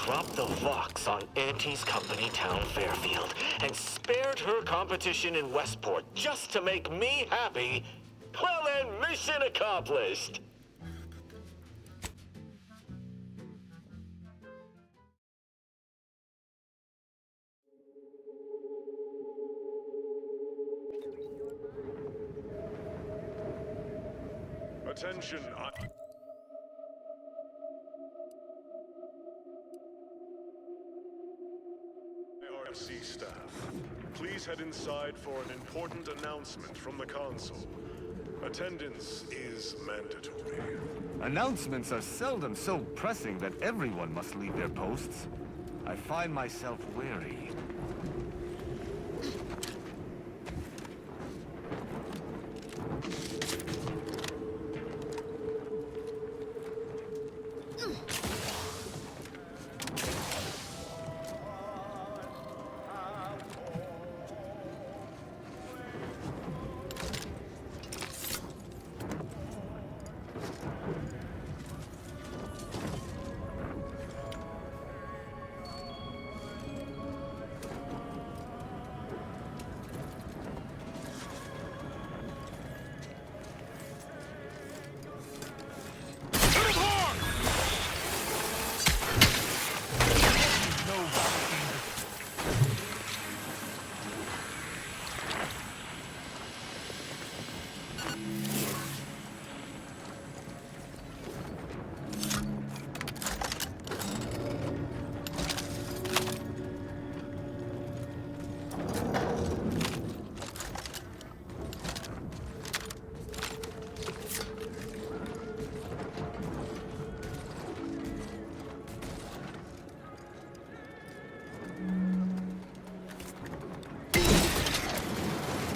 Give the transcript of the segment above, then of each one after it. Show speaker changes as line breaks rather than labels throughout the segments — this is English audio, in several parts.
dropped the Vox on Auntie's company town Fairfield and spared her competition in Westport just to make me happy, well then, mission accomplished.
Attention, IRC staff. Please head inside for an important announcement from the console. Attendance is mandatory.
Announcements are seldom so pressing that everyone must leave their posts. I find myself wary.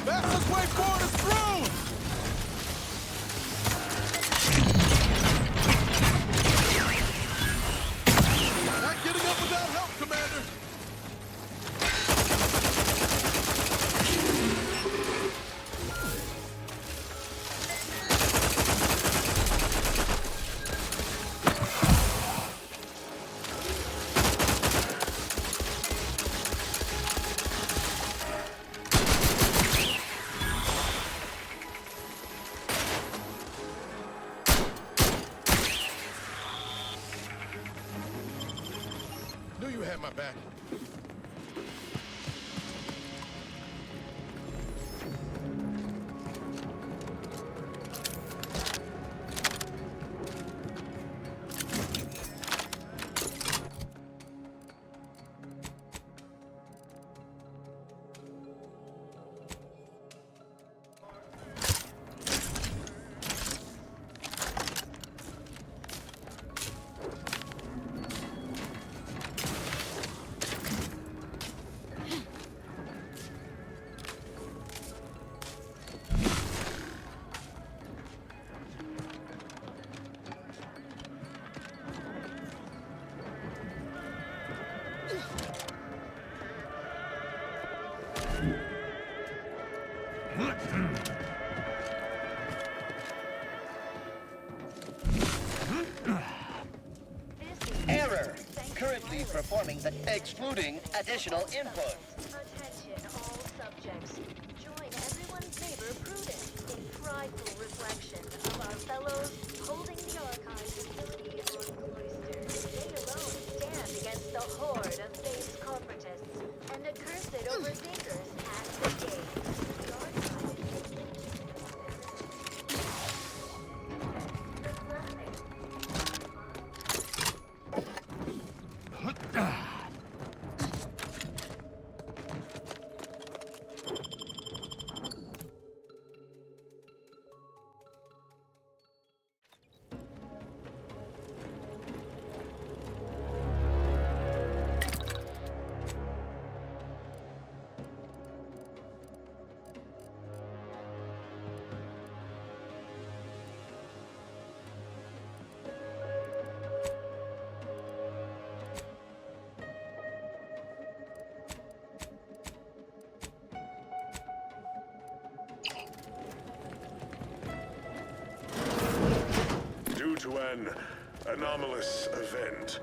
Fastest way forward is through! Not getting up without help, Commander! Knew you had my back.
Error. Currently performing the excluding additional input.
Attention all subjects. Join everyone's neighbor Prudence in prideful reflection of our fellows holding the archive facility on Cloister. They alone stand against the horde of base corporatists and the cursed overthinkers at the gate. The archive
Due to an anomalous event,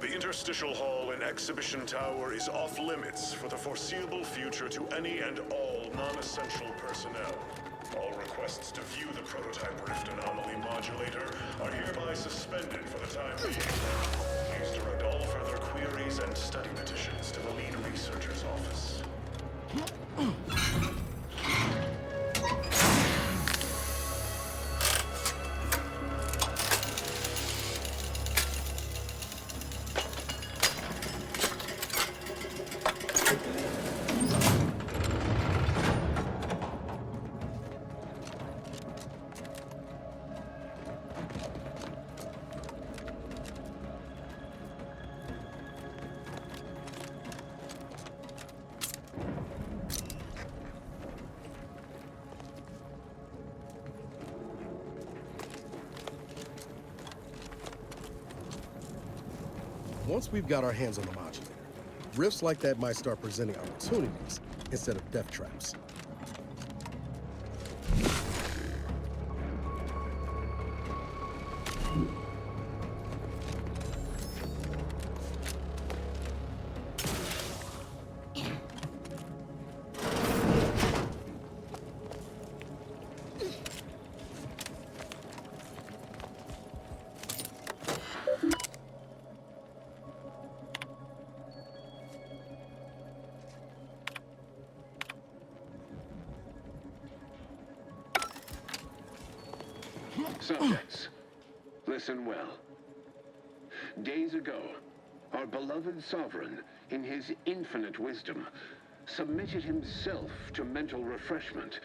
The Interstitial Hall and Exhibition Tower is off limits for the foreseeable future to any and all non-essential personnel. All requests to view the prototype Rift Anomaly Modulator are hereby suspended for the time being. Please direct all further queries and study petitions to the lead researcher's office.
Once we've got our hands on the modulator, rifts like that might start presenting opportunities instead of death traps.
Subjects, listen well. Days ago, our beloved sovereign, in his infinite wisdom, submitted himself to mental refreshment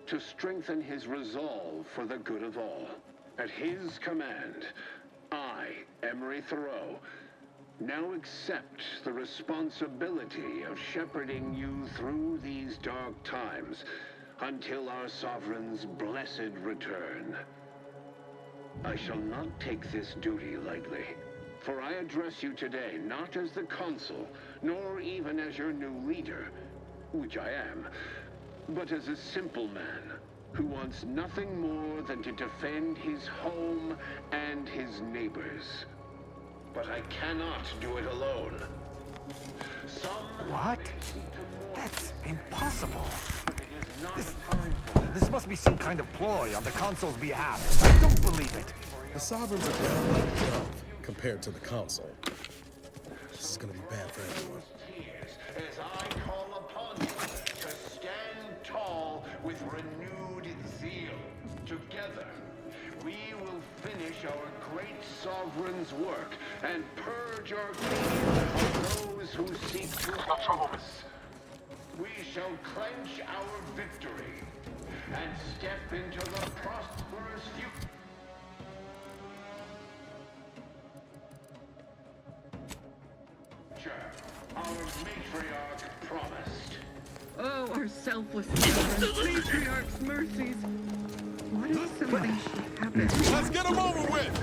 to strengthen his resolve for the good of all. At his command, I, Emery Thoreau, now accept the responsibility of shepherding you through these dark times until our sovereign's blessed return. I shall not take this duty lightly, for I address you today not as the consul, nor even as your new leader, which I am, but as a simple man who wants nothing more than to defend his home and his neighbors. But I cannot do it alone.
What? That's impossible. This must be some kind of ploy on the consul's behalf. I don't believe it.
The sovereigns are down like a dove compared to the console. This is gonna be bad for everyone.
As I call upon you to stand tall with renewed zeal. Together, we will finish our great sovereign's work and purge our kingdom of those who seek to harm us. We shall clench our victory and step into the prosperous future. Our matriarch promised.
Oh, our selfless children. Matriarch's mercies. What if something should happen?
Let's get them over with!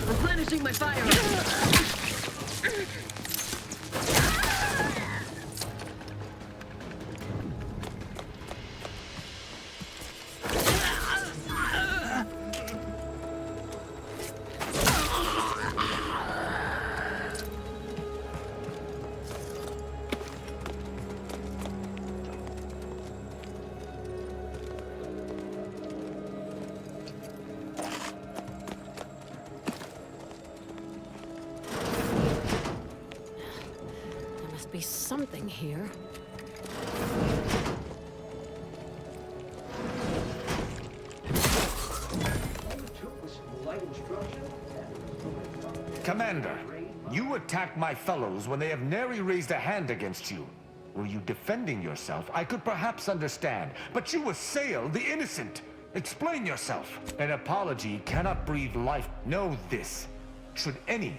Replenishing my fire.
Be something here.
Commander, you attacked my fellows when they have nary raised a hand against you. Were you defending yourself, I could perhaps understand, but you assail the innocent. Explain yourself. An apology cannot breathe life. Know this. Should any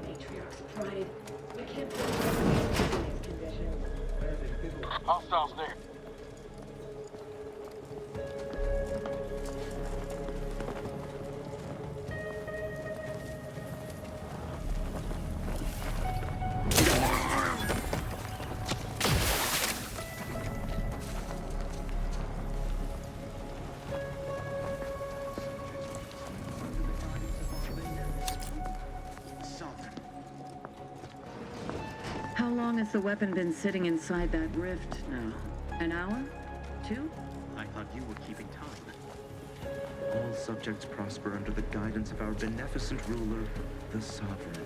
Matriarch's pride. We can't.
Hostiles near.
How long has the weapon been sitting inside that rift now? An hour? 2?
I thought you were keeping time. All subjects prosper under the guidance of our beneficent ruler, the Sovereign.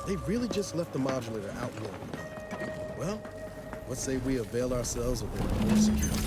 They really just left the modulator out here. Well, let's say we avail ourselves of their more security.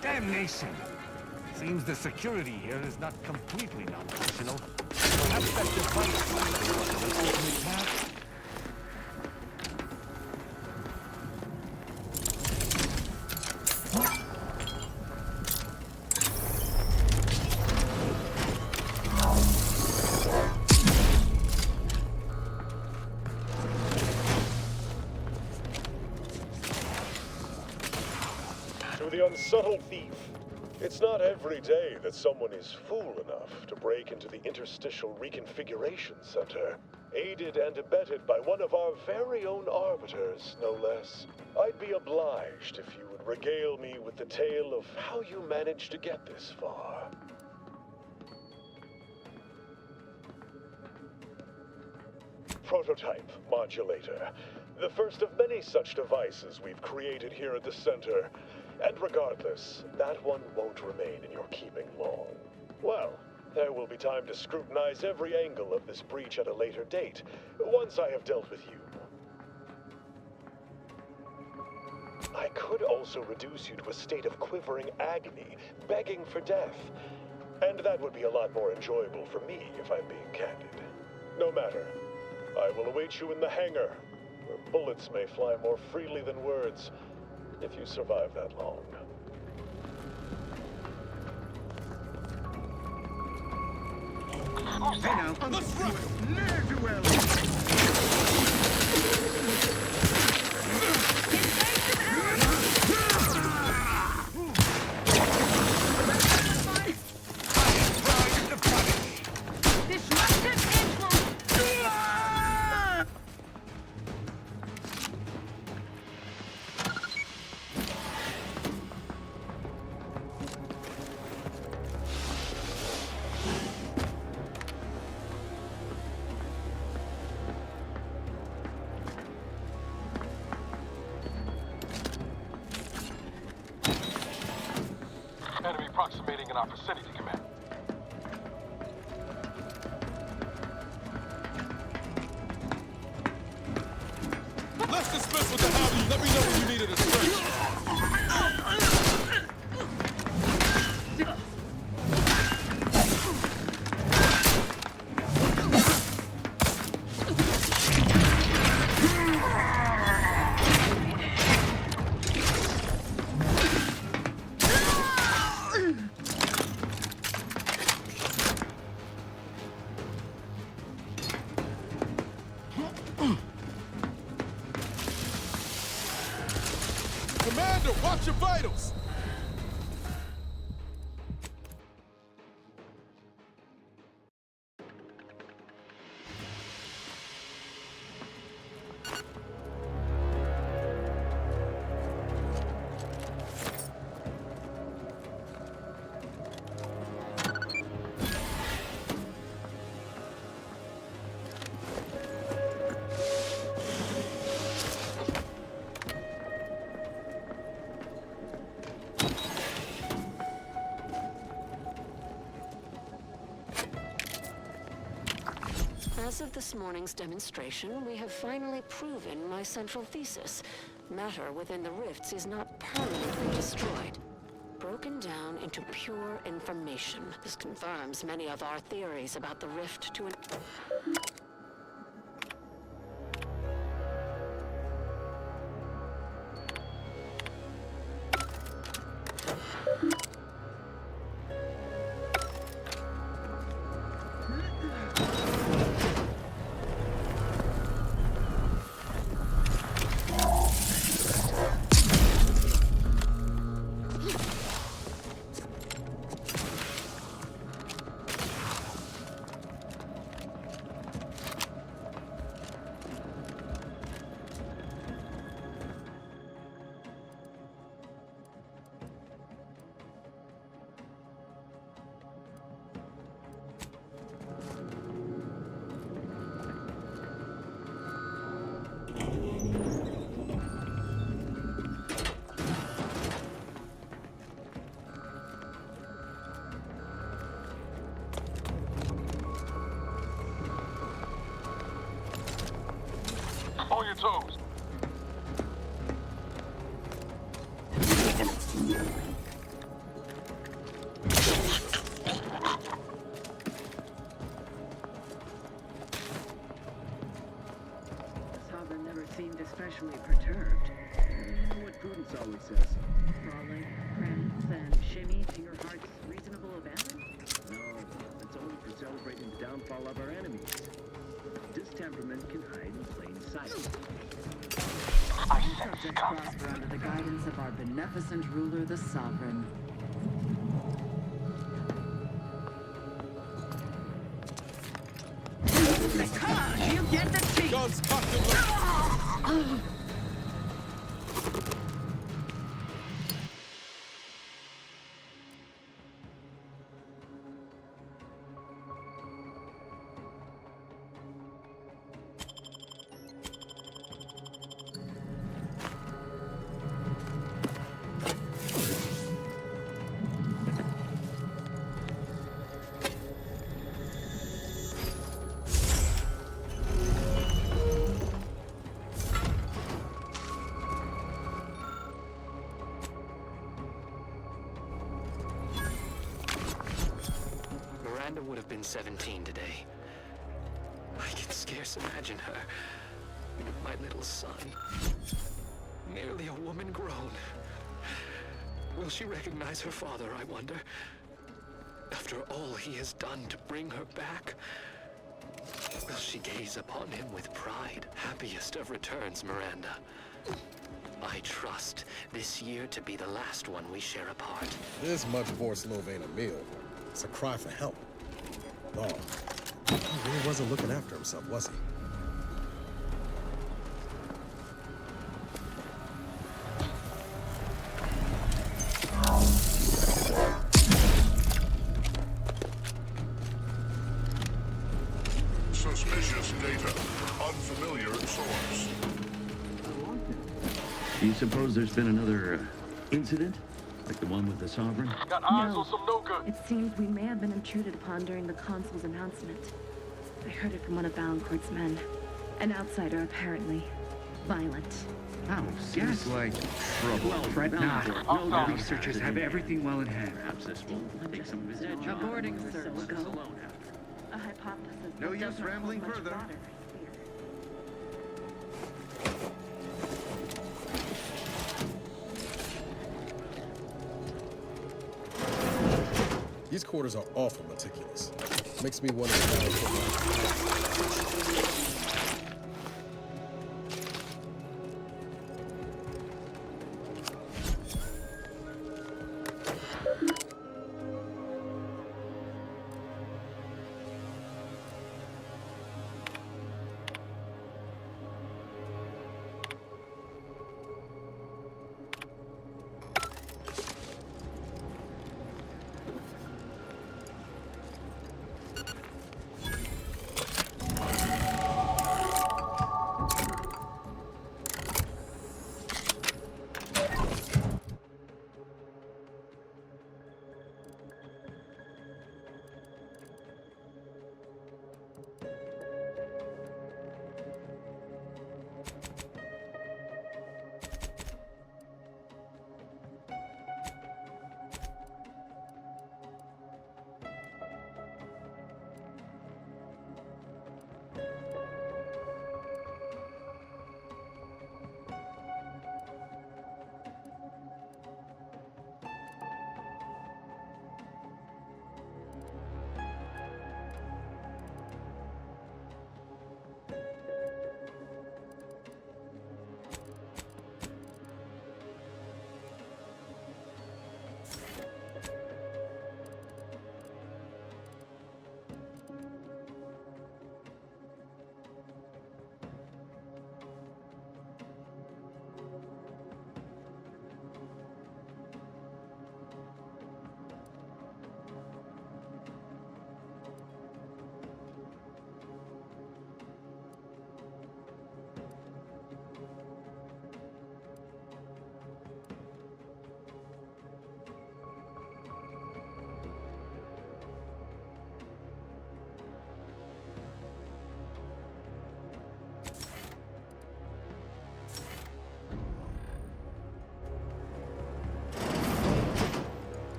Damnation! Seems the security here is not completely non-functional. Perhaps that device was an ultimate task?
To the unsubtle thief, it's not every day that someone is fool enough to break into the Interstitial Reconfiguration Center, aided and abetted by one of our very own arbiters, no less. I'd be obliged if you would regale me with the tale of how you managed to get this far. Prototype modulator. The first of many such devices we've created here at the center. And regardless, that one won't remain in your keeping long. Well, there will be time to scrutinize every angle of this breach at a later date, once I have dealt with you. I could also reduce you to a state of quivering agony, begging for death. And that would be a lot more enjoyable for me, if I'm being candid. No matter. I will await you in the hangar, where bullets may fly more freely than words, if you survive that long.
Hey now, let's rock! Ne'er-do-well!
our vicinity, Commander.
Let's dismiss with the howdy. Let me know when you needed a stretch. Commander, watch your vitals!
As of this morning's demonstration, we have finally proven my central thesis. Matter within the rifts is not permanently destroyed. Broken down into pure information. This confirms many of our theories about the rift to an...
On your toes.
Sovereign never seemed especially perturbed. You know what Prudence always says. Frolic, prance, and shimmy to your heart's reasonable abandon? No, it's only for celebrating the downfall of our enemies. Distemperament can hide in plain sight.
All subjects prosper under the guidance of our beneficent ruler, the Sovereign.
Because you get the teeth!
Guns cocked and loaded.
Miranda would have been 17 today. I can scarce imagine her. My little son. Nearly a woman grown. Will she recognize her father, I wonder? After all he has done to bring her back? Will she gaze upon him with pride? Happiest of returns, Miranda. I trust this year to be the last one we share apart.
This much Vorslov ain't a meal. It's a cry for help. No, he really wasn't looking after himself, was he?
Suspicious data. Unfamiliar source.
Do you suppose there's been another incident?
Like the one with the Sovereign?
Got eyes on some no good.
It seems we may have been intruded upon during the Consul's announcement. I heard it from one of Valancourt's men. An outsider, apparently. Violent.
Oh, seems like trouble. Well, fret not. The researchers have everything well in hand. Perhaps this will take some visiting.
Aborting search.
A hypothesis.
No
that
use
does not
rambling
hold much
further.
water, I fear.
These quarters are awful meticulous. Makes me wonder about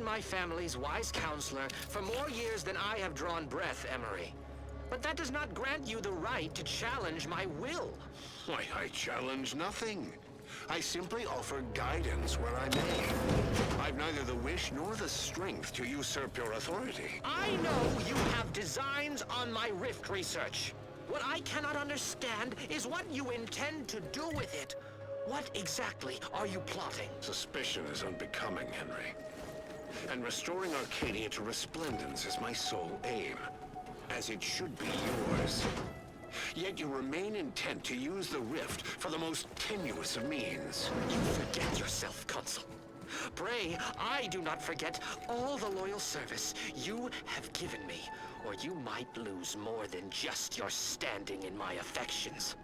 My family's wise counselor for more years than I have drawn breath, Emery. But that does not grant you the right to challenge my will.
Why, I challenge nothing. I simply offer guidance where I may. I've neither the wish nor the strength to usurp your authority.
I know you have designs on my rift research. What I cannot understand is what you intend to do with it. What exactly are you plotting?
Suspicion is unbecoming, Henry. And restoring Arcadia to resplendence is my sole aim, as it should be yours. Yet you remain intent to use the rift for the most tenuous of means.
You forget yourself, Consul. Pray, I do not forget all the loyal service you have given me, or you might lose more than just your standing in my affections.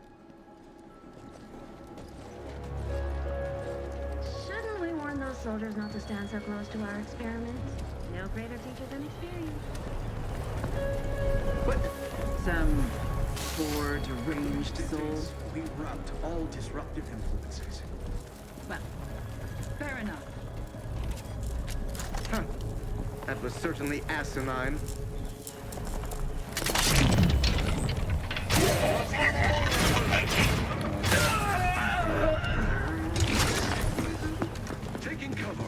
Shouldn't we warn those soldiers not to stand so close to our experiments? No greater teacher than experience.
What? Some poor, deranged soul?
We rout all disruptive influences.
Well, fair enough.
Huh. That was certainly asinine.
Taking cover.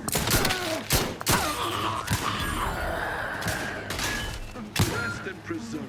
Rest and preserve.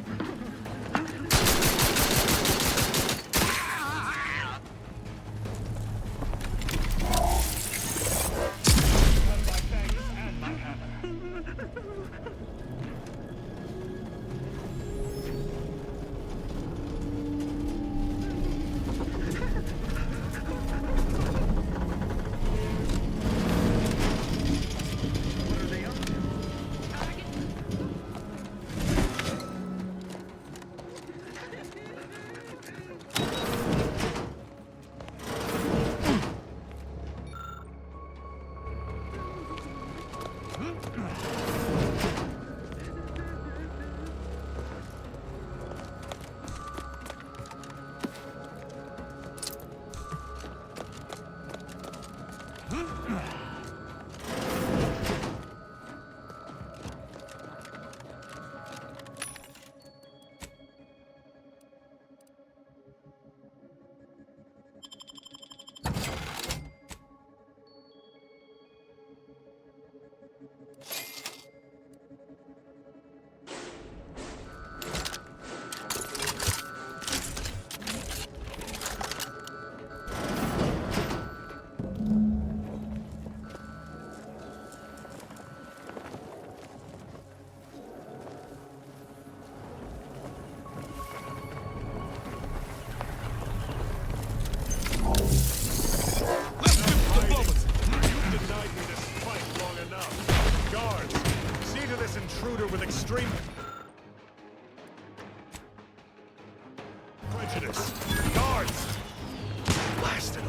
this. Guards! Blast it all.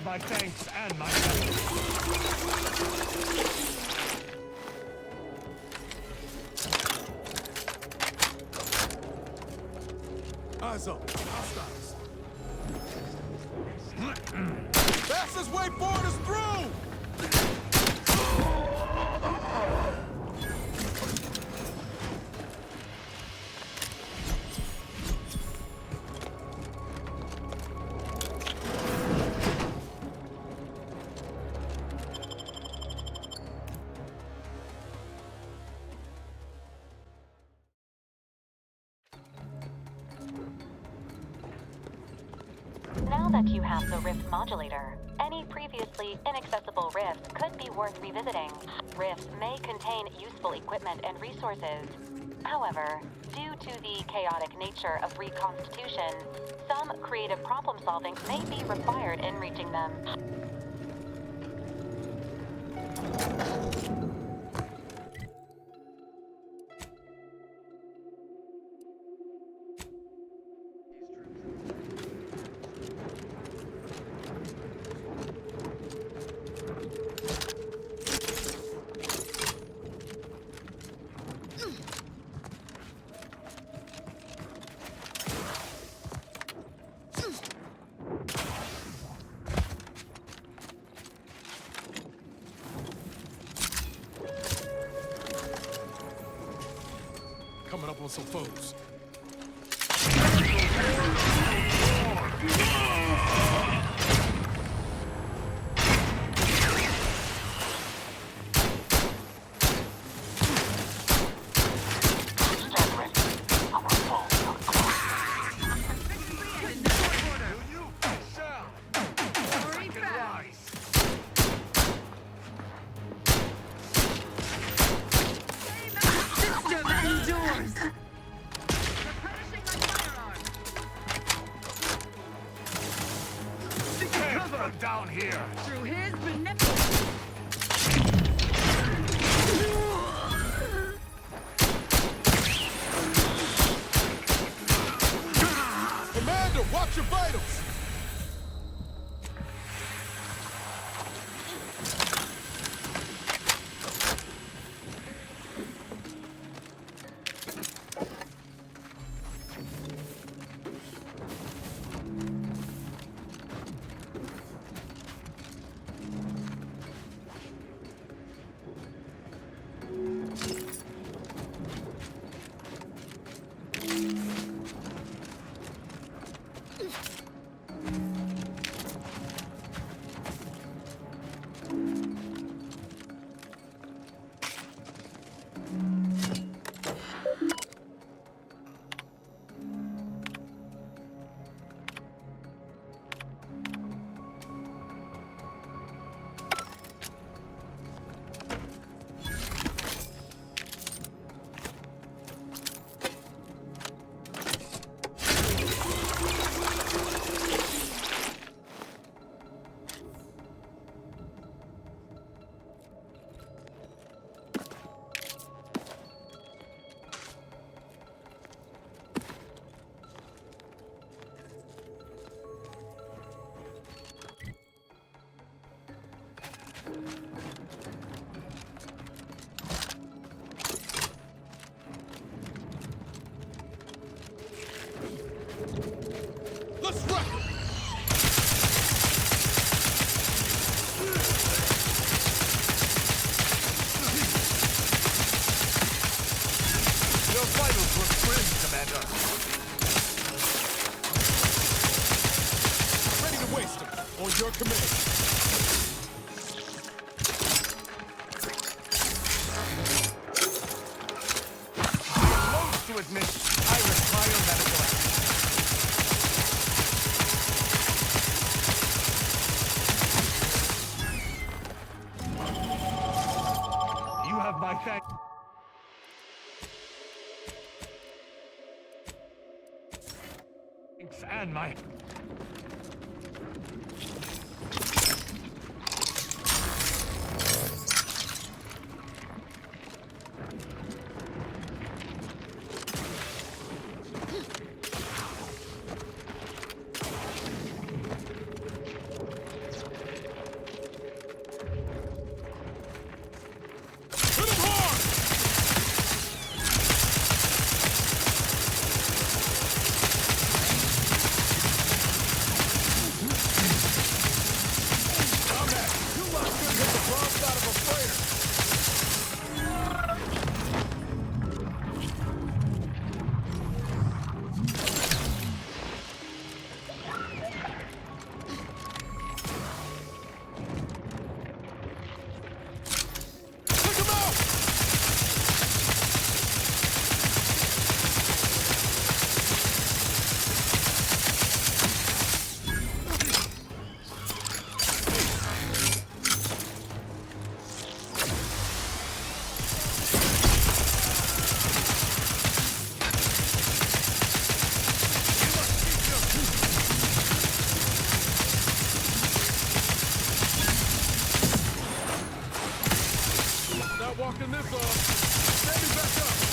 My thanks and my
eyes up. Hostiles. Fastest way forward is through!
Now that you have the Rift Modulator, any previously inaccessible rifts could be worth revisiting. Rifts may contain useful equipment and resources. However, due to the chaotic nature of reconstitution, some creative problem-solving may be required in reaching them.
Coming up on some foes.
Down here.
Through his benevolence.
Commander, watch your vitals. Let's rock it!
Your vitals were trimmed, Commander.
Ready to waste them on your command.
To admit, I require medical action. my thanks and my...
Walking this off. Stand me back up.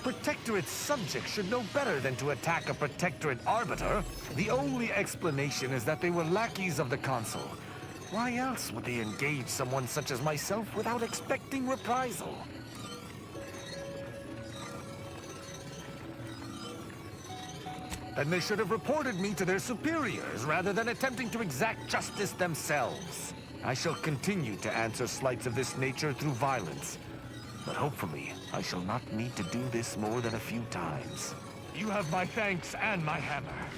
Protectorate subjects should know better than to attack a Protectorate arbiter. The only explanation is that they were lackeys of the Consul. Why else would they engage someone such as myself without expecting reprisal? Then they should have reported me to their superiors rather than attempting to exact justice themselves. I shall continue to answer slights of this nature through violence. But hopefully, I shall not need to do this more than a few times. You have my thanks and my hammer.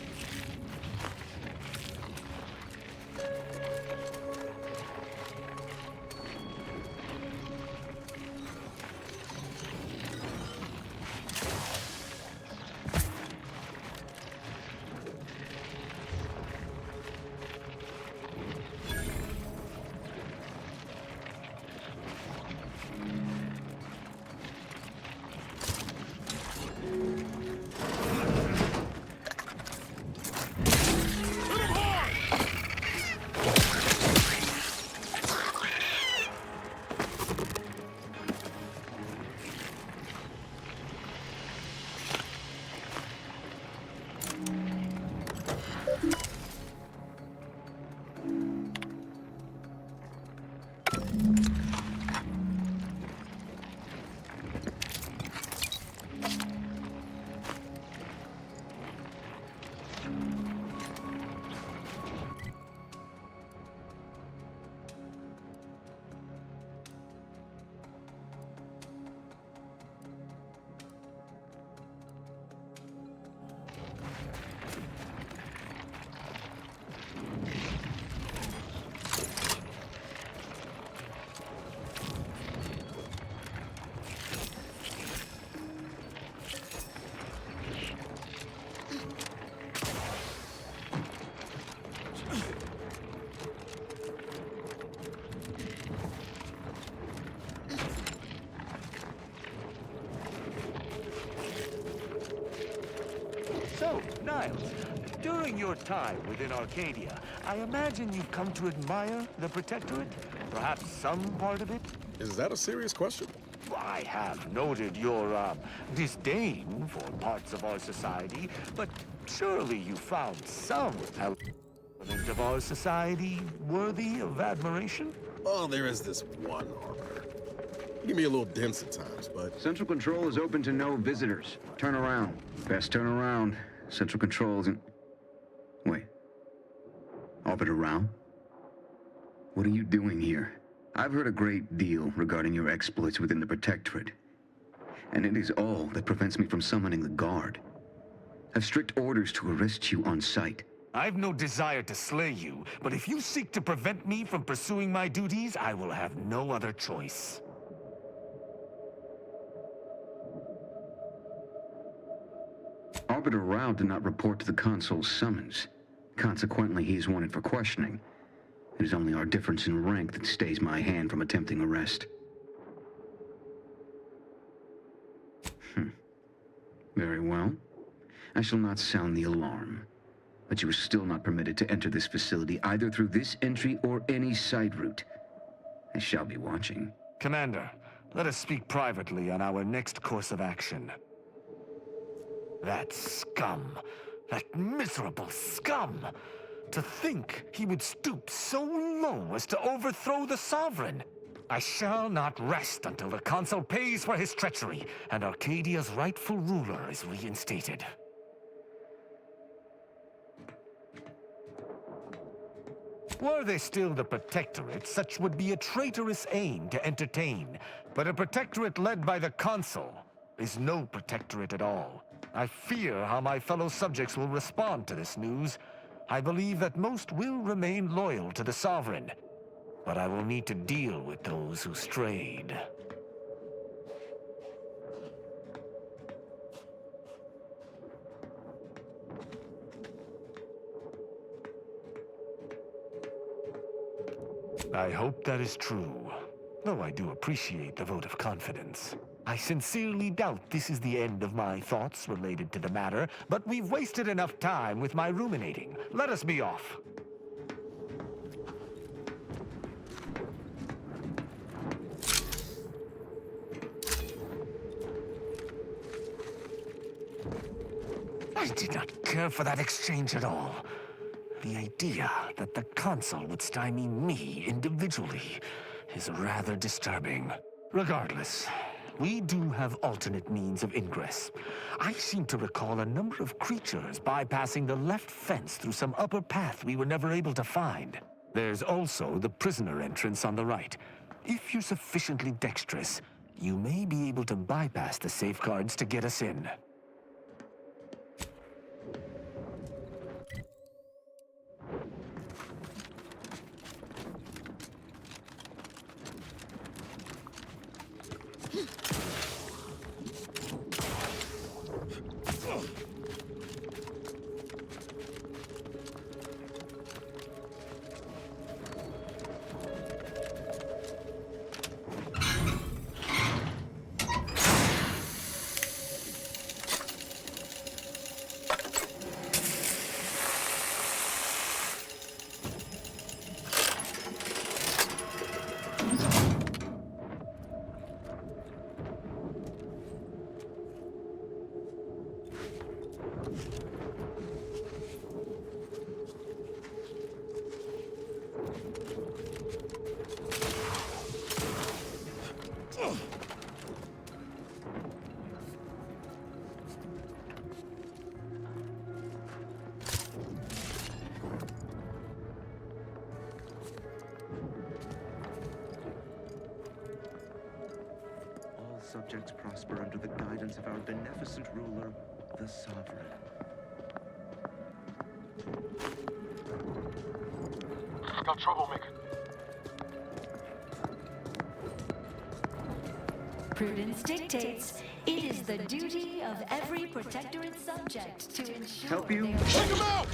So, Niles, during your time within Arcadia, I imagine you've come to admire the Protectorate? Perhaps some part of it?
Is that a serious question?
I have noted your, disdain for parts of our society, but surely you found some element of our society worthy of admiration?
Oh, there is this one arbiter. He can be a little dense at times, but...
Central Control is open to no visitors. Turn around. Best turn around. Central Control isn't... Wait. Arbiter Rao? What are you doing here? I've heard a great deal regarding your exploits within the Protectorate. And it is all that prevents me from summoning the Guard. I've strict orders to arrest you on sight.
I've no desire to slay you, but if you seek to prevent me from pursuing my duties, I will have no other choice.
Arbiter Rao did not report to the Consul's summons. Consequently, he is wanted for questioning. It is only our difference in rank that stays my hand from attempting arrest. Very well. I shall not sound the alarm. But you are still not permitted to enter this facility either through this entry or any side route. I shall be watching.
Commander, let us speak privately on our next course of action. That scum. That miserable scum. To think he would stoop so low as to overthrow the Sovereign. I shall not rest until the Consul pays for his treachery and Arcadia's rightful ruler is reinstated. Were they still the Protectorate, such would be a traitorous aim to entertain. But a Protectorate led by the Consul is no Protectorate at all. I fear how my fellow subjects will respond to this news. I believe that most will remain loyal to the Sovereign, but I will need to deal with those who strayed. I hope that is true, though I do appreciate the vote of confidence. I sincerely doubt this is the end of my thoughts related to the matter, but we've wasted enough time with my ruminating. Let us be off. I did not care for that exchange at all. The idea that the Consul would stymie me individually is rather disturbing. Regardless, we do have alternate means of ingress. I seem to recall a number of creatures bypassing the left fence through some upper path we were never able to find. There's also the prisoner entrance on the right. If you're sufficiently dexterous, you may be able to bypass the safeguards to get us in.
subjects prosper under the guidance of our beneficent ruler, the Sovereign.
Got troublemaker.
Prudence dictates it is the duty of every Protectorate subject to ensure
Help you?
Take him out!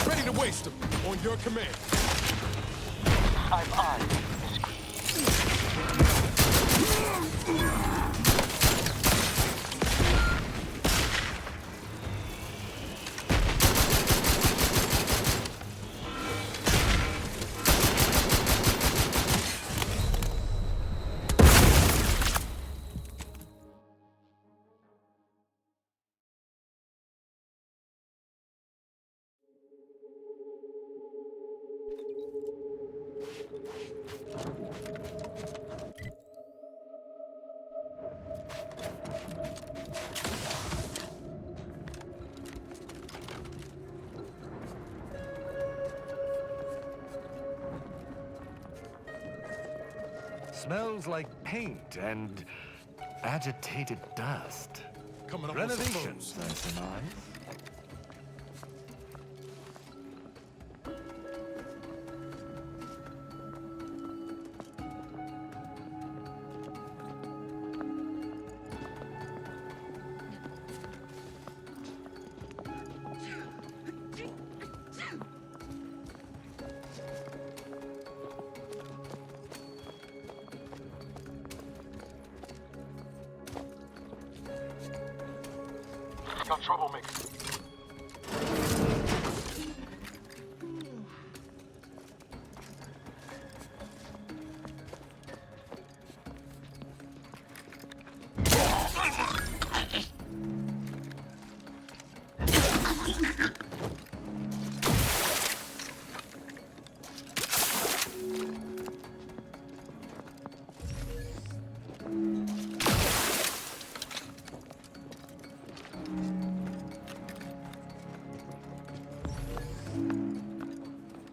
Ready to waste him. On your command.
I've eyes.
Smells like paint and agitated dust.
Coming up with some
Renovations,
foes.
I surmise.
Got troublemaker.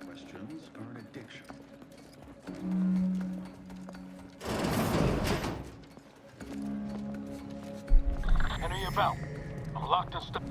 Questions are an addiction.
Enemy about. I'm locked and stuck.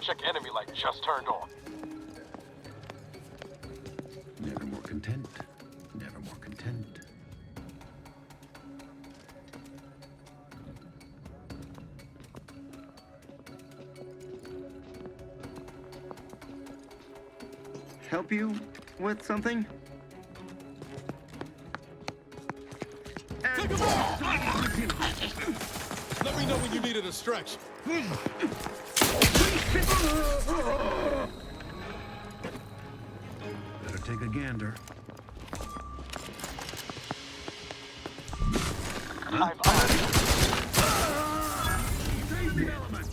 Check enemy light just turned on.
Never more content. Never more content.
Help you with something?
Take him out! Let me know when you need a distraction.
Better take a gander.
I've eyes.
Save the element!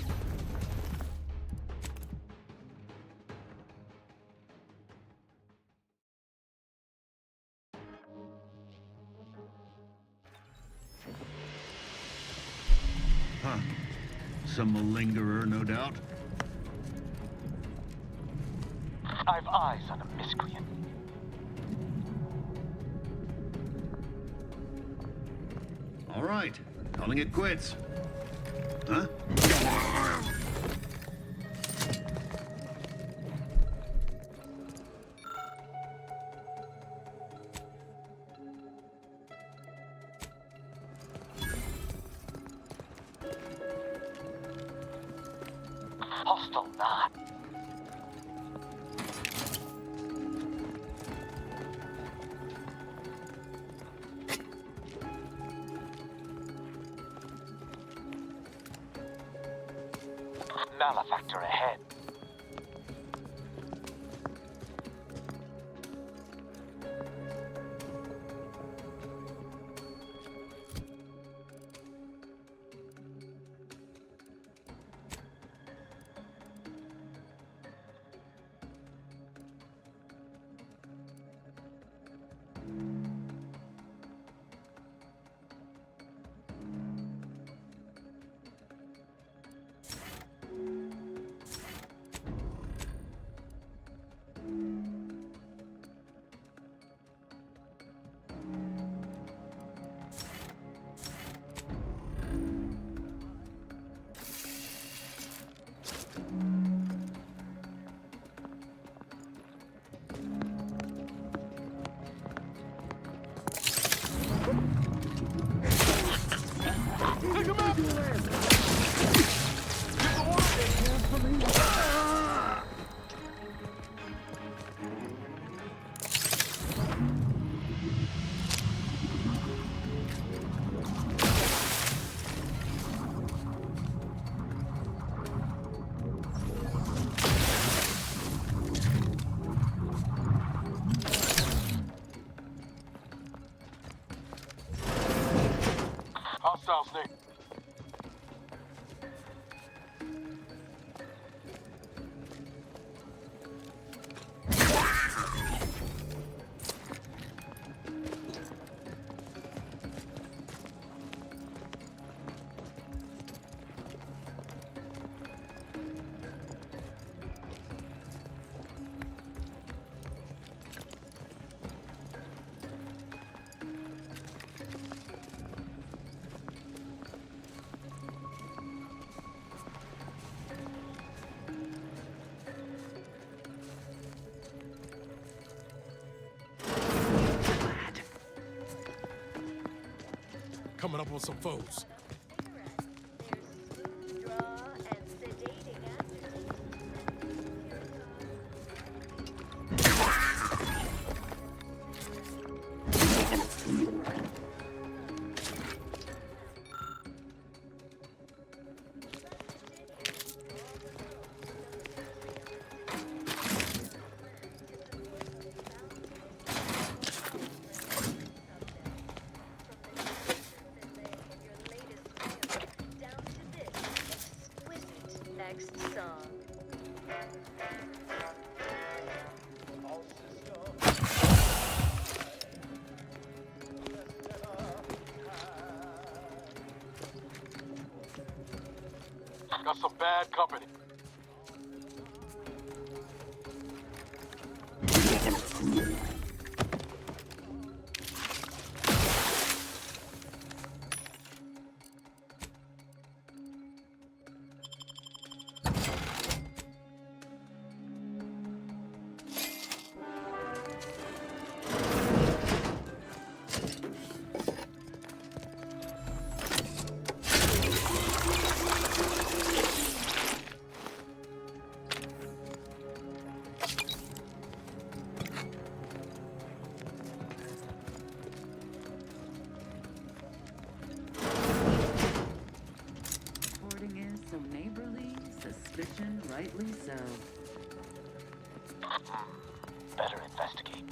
Some malingerer, no doubt.
I've eyes on a miscreant.
All right, calling it quits. Huh?
Hostile not. Malefactor ahead. Hostiles, Nick.
Coming up on some foes.
Next song.
Got some bad company.
Suspicion, rightly so.
Better investigate.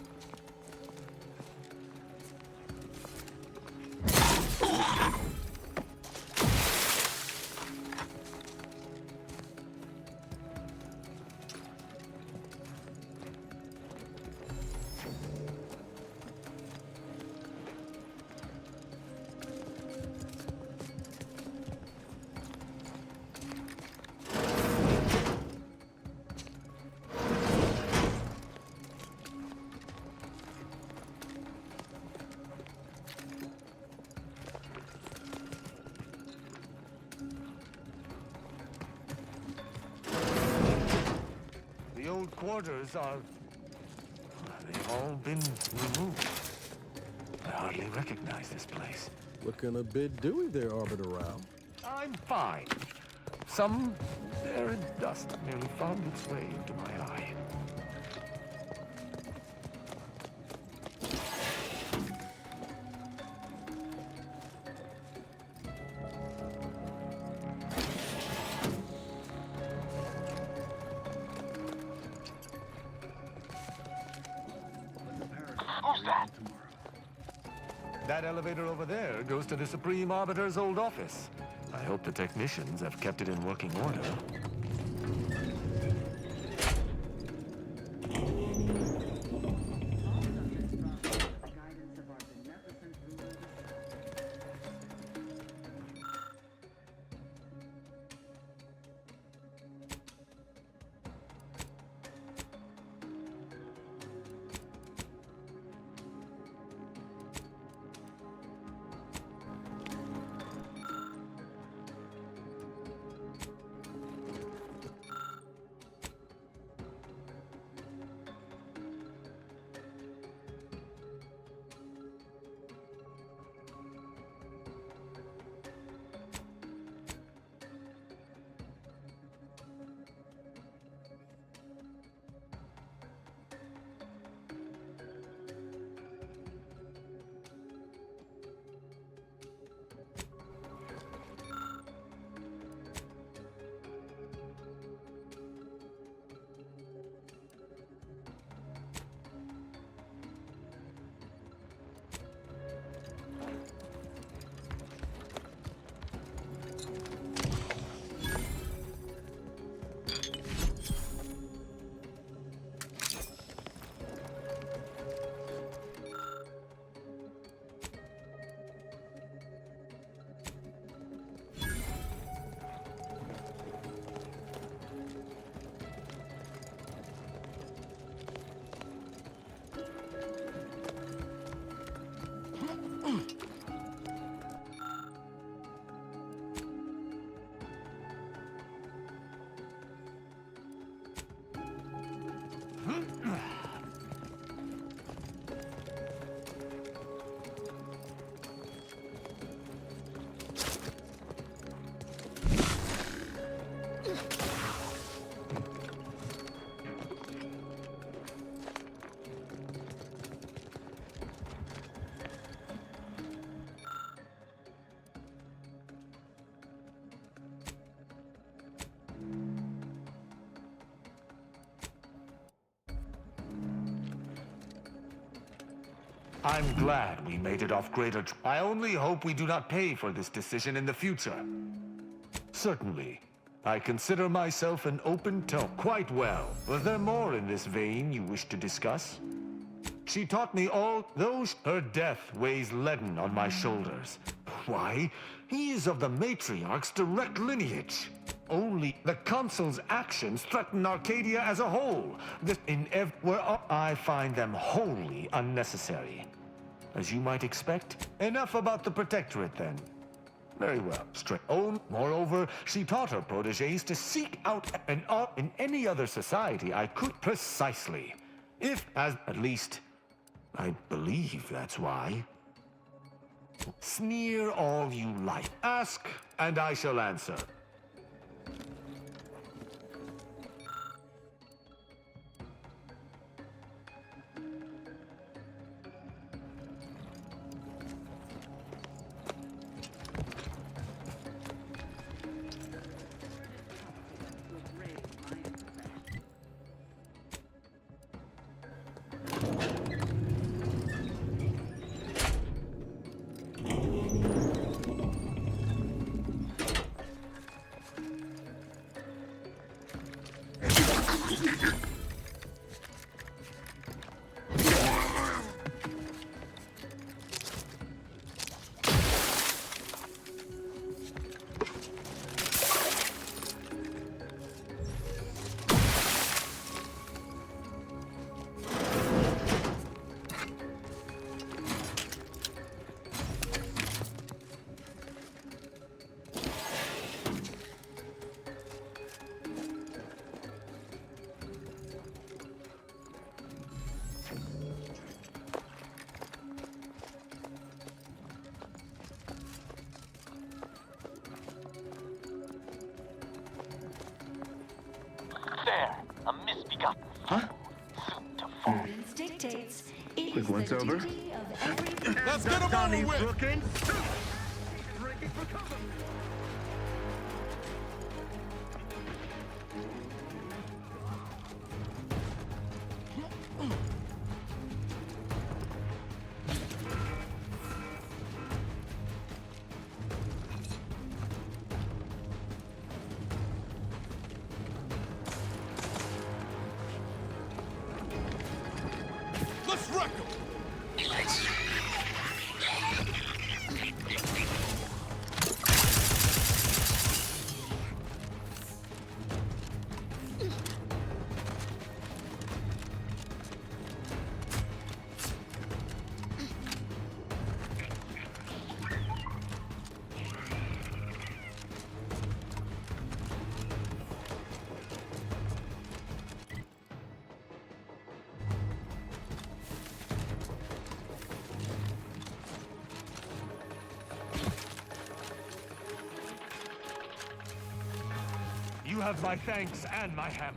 orders are... they've all been removed. I hardly recognize this place.
Looking a bit dewy there, Arbiter Rao.
I'm fine. Some arid dust nearly found its way into my eye.
Who's that?
That elevator over there goes to the Supreme Arbiter's old office. I hope the technicians have kept it in working order. I'm glad we made it off Greater... I only hope we do not pay for this decision in the future. Certainly. I consider myself an open tone. Quite well. Was there more in this vein you wish to discuss? She taught me all those... Her death weighs leaden on my shoulders. Why? He is of the Matriarch's direct lineage. Only the Consul's actions threaten Arcadia as a whole. I find them wholly unnecessary. As you might expect. Enough about the Protectorate, then. Very well. Straight. Oh, moreover, she taught her protégés to seek out an art in any other society I could precisely. If, as at least, I believe that's why. Sneer all you like. Ask, and I shall answer.
Prudence dictates it
Quick
is
once
the
over.
duty of every...
Let's get him over with!
Brookins.
Let's wreck him!
You have my thanks and my hammer.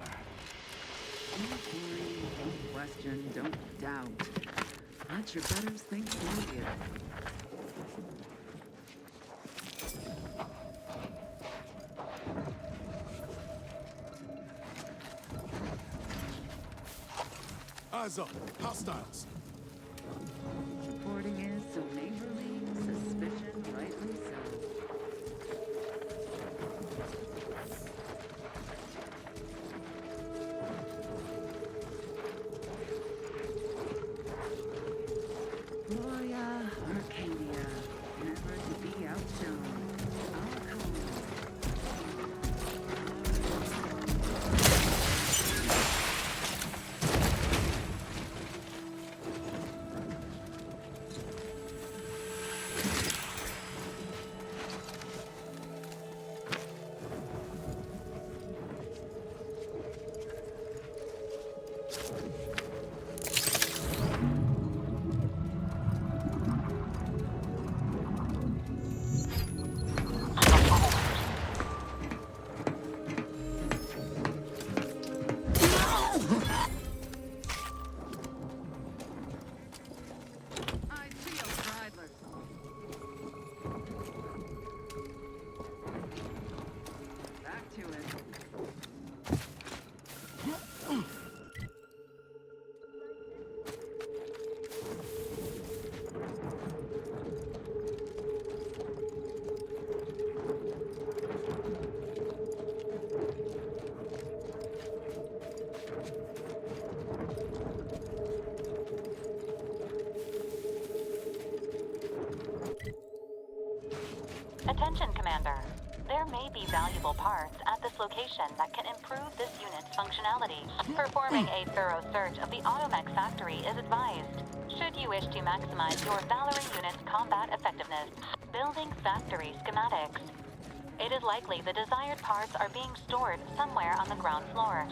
Don't worry, don't question, don't doubt. Let your betters think for you.
Eyes up. Hostiles.
Reporting is so neighborly, suspicion rightly so. Gloria, Arcadia, never to be outshone. Our cause. I feel Stridler. Back to it.
Attention, Commander. There may be valuable parts at this location that can improve this unit's functionality. Performing a thorough search of the Automech factory is advised, should you wish to maximize your Valerie unit's combat effectiveness. Building factory schematics. It is likely the desired parts are being stored somewhere on the ground floor.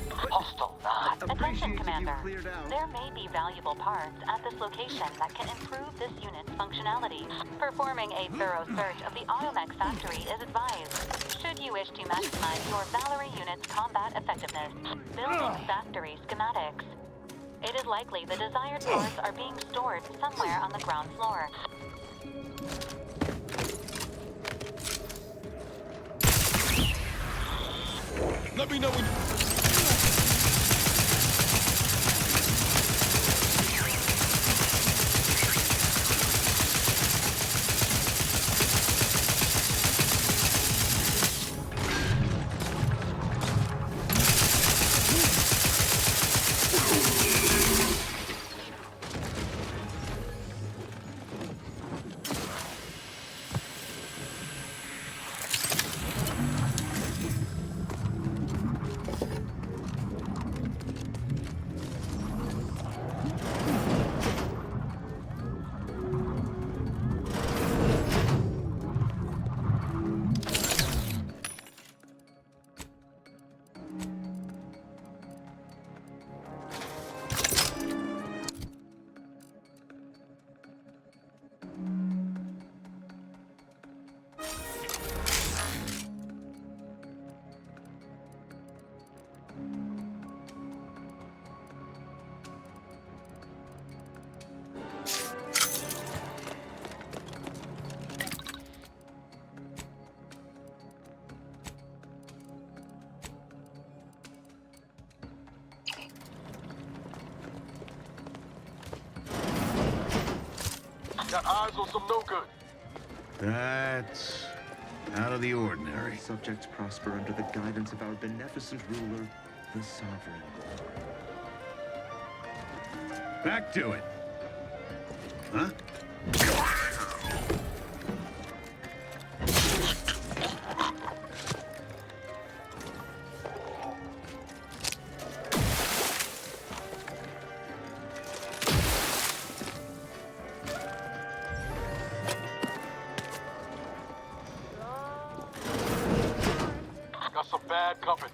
Hostile.
Attention, Commander. There may be valuable parts at this location that can improve this unit's functionality. Performing a thorough search of the Automech factory is advised. Should you wish to maximize your Valkyrie unit's combat effectiveness, building factory schematics. It is likely the desired parts are being stored somewhere on the ground floor.
Let me know when you...
Got eyes on some no good.
That's out of the ordinary.
Subjects prosper under the guidance of our beneficent ruler, the Sovereign.
Back to it. Huh?
Got some bad company.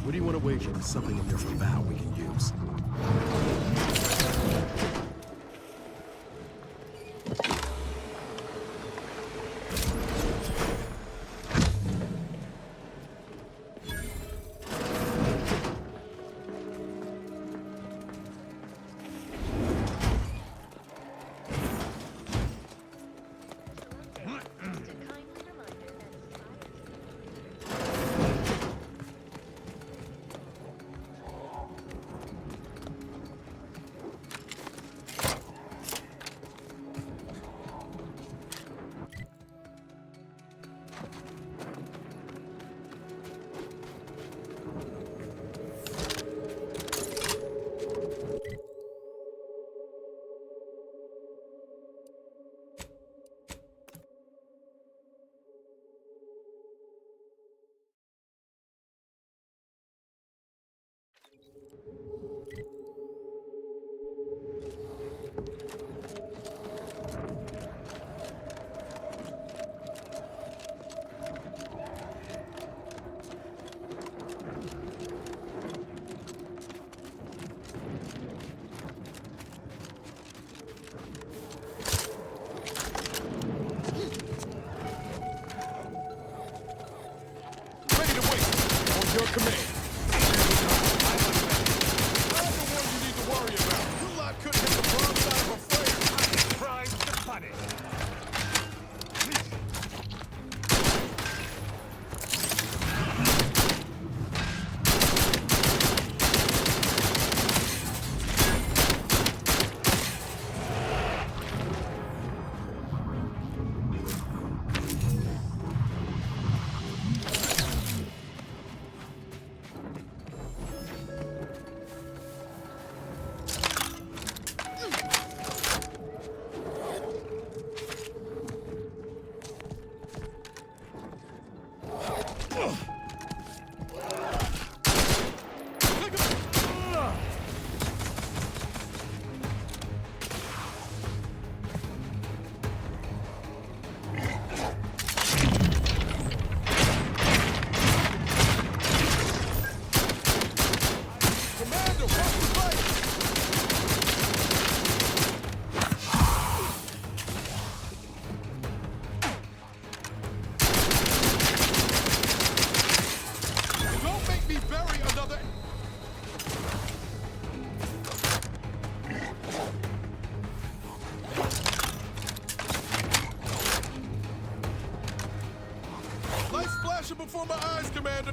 What do you want to wager there's something in there for Val we can use?
command. I'm the one you need to worry about. You lot couldn't hit the wrong side of a frame.
I tried to punish.
Before my eyes, Commander!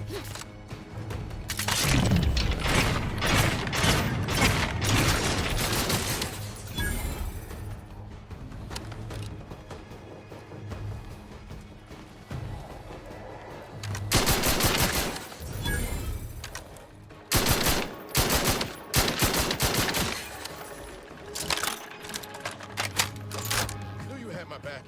Knew you had my back.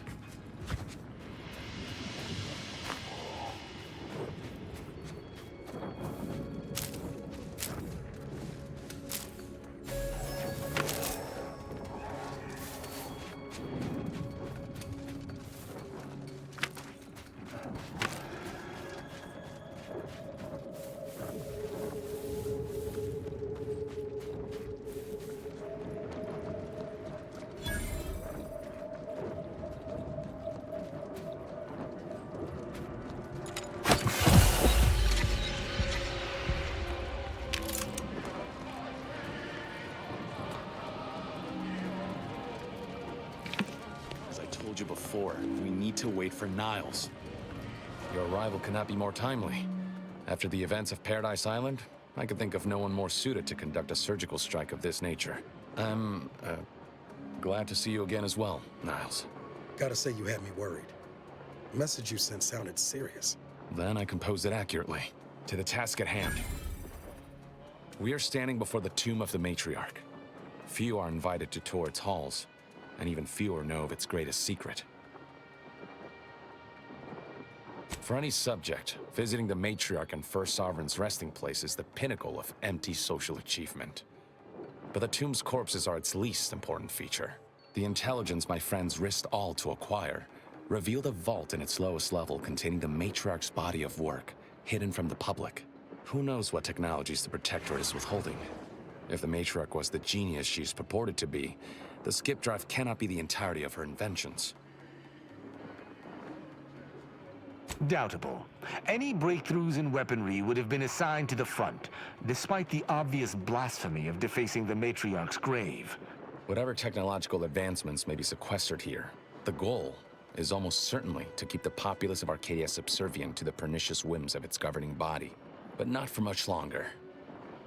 Told you before, we need to wait for Niles.
Your arrival cannot be more timely. After the events of Paradise Island, I could think of no one more suited to conduct a surgical strike of this nature. I'm, glad to see you again as well, Niles.
Gotta say you had me worried. The message you sent sounded serious.
Then I composed it accurately. To the task at hand. We are standing before the tomb of the Matriarch. Few are invited to tour its halls, and even fewer know of its greatest secret. For any subject, visiting the Matriarch and First Sovereign's resting place is the pinnacle of empty social achievement. But the tomb's corpses are its least important feature. The intelligence my friends risked all to acquire revealed a vault in its lowest level containing the Matriarch's body of work, hidden from the public. Who knows what technologies the Protectorate is withholding? If the Matriarch was the genius she's purported to be, the skip drive cannot be the entirety of her inventions.
Doubtable. Any breakthroughs in weaponry would have been assigned to the front, despite the obvious blasphemy of defacing the Matriarch's grave.
Whatever technological advancements may be sequestered here, the goal is almost certainly to keep the populace of Arcadia subservient to the pernicious whims of its governing body. But not for much longer.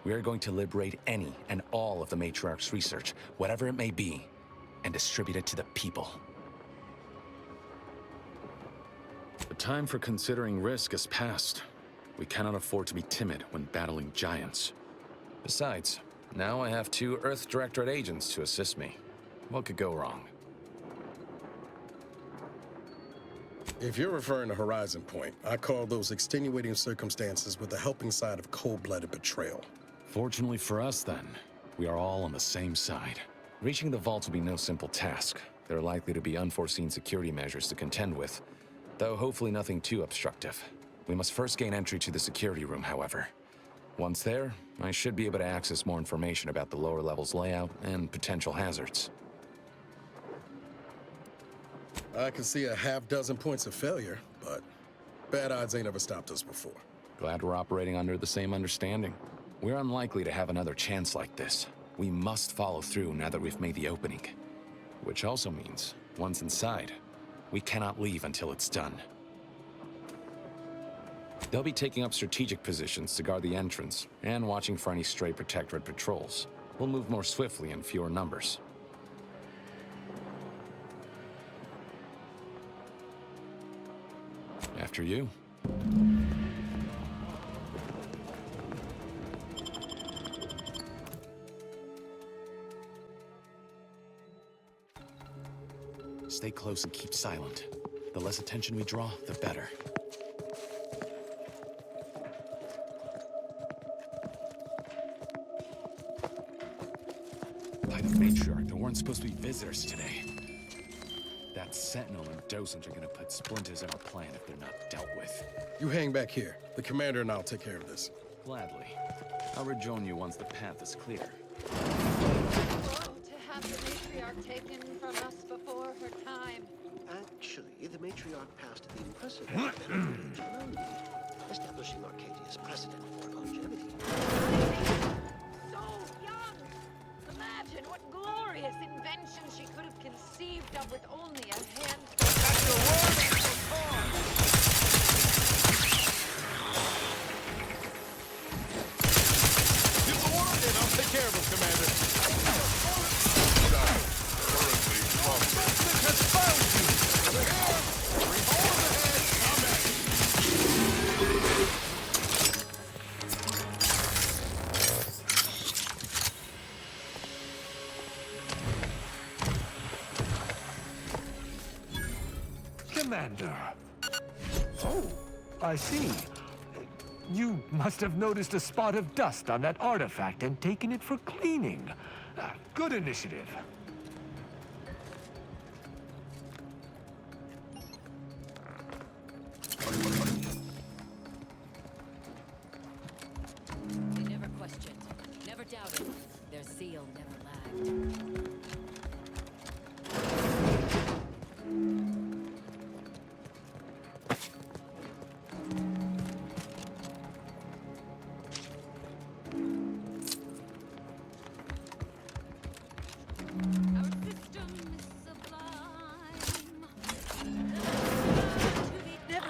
We are going to liberate any and all of the Matriarch's research, whatever it may be, and distribute it to the people. The time for considering risk is past. We cannot afford to be timid when battling giants. Besides, now I have 2 Earth Directorate agents to assist me. What could go wrong?
If you're referring to Horizon Point, I call those extenuating circumstances with the helping side of cold-blooded betrayal.
Fortunately for us, then, we are all on the same side. Reaching the vaults will be no simple task. There are likely to be unforeseen security measures to contend with, though hopefully nothing too obstructive. We must first gain entry to the security room, however. Once there, I should be able to access more information about the lower level's layout and potential hazards.
I can see a half-dozen points of failure, but bad odds ain't ever stopped us before.
Glad we're operating under the same understanding. We're unlikely to have another chance like this. We must follow through now that we've made the opening. Which also means, once inside, we cannot leave until it's done. They'll be taking up strategic positions to guard the entrance and watching for any stray Protectorate patrols. We'll move more swiftly in fewer numbers. After you. Stay close and keep silent. The less attention we draw, the better. By the Matriarch, there weren't supposed to be visitors today. That Sentinel and Docent are gonna put splinters in our plan if they're not dealt with.
You hang back here. The commander and I'll take care of this.
Gladly. I'll rejoin you once the path is clear.
To have the matriarch taken from us before her time.
Actually, the matriarch passed the impressive benefit, establishing Arcadia's precedent for longevity.
So young! Imagine what glorious invention she could have conceived of with only a handful. That's the word!
Give the word and I'll take care of him, Commander. Has found you! Over here! Revolve ahead! Combat!
Commander. Oh, I see. You must have noticed a spot of dust on that artifact and taken it for cleaning. Good initiative.
They never questioned, never doubted. Their zeal never lagged.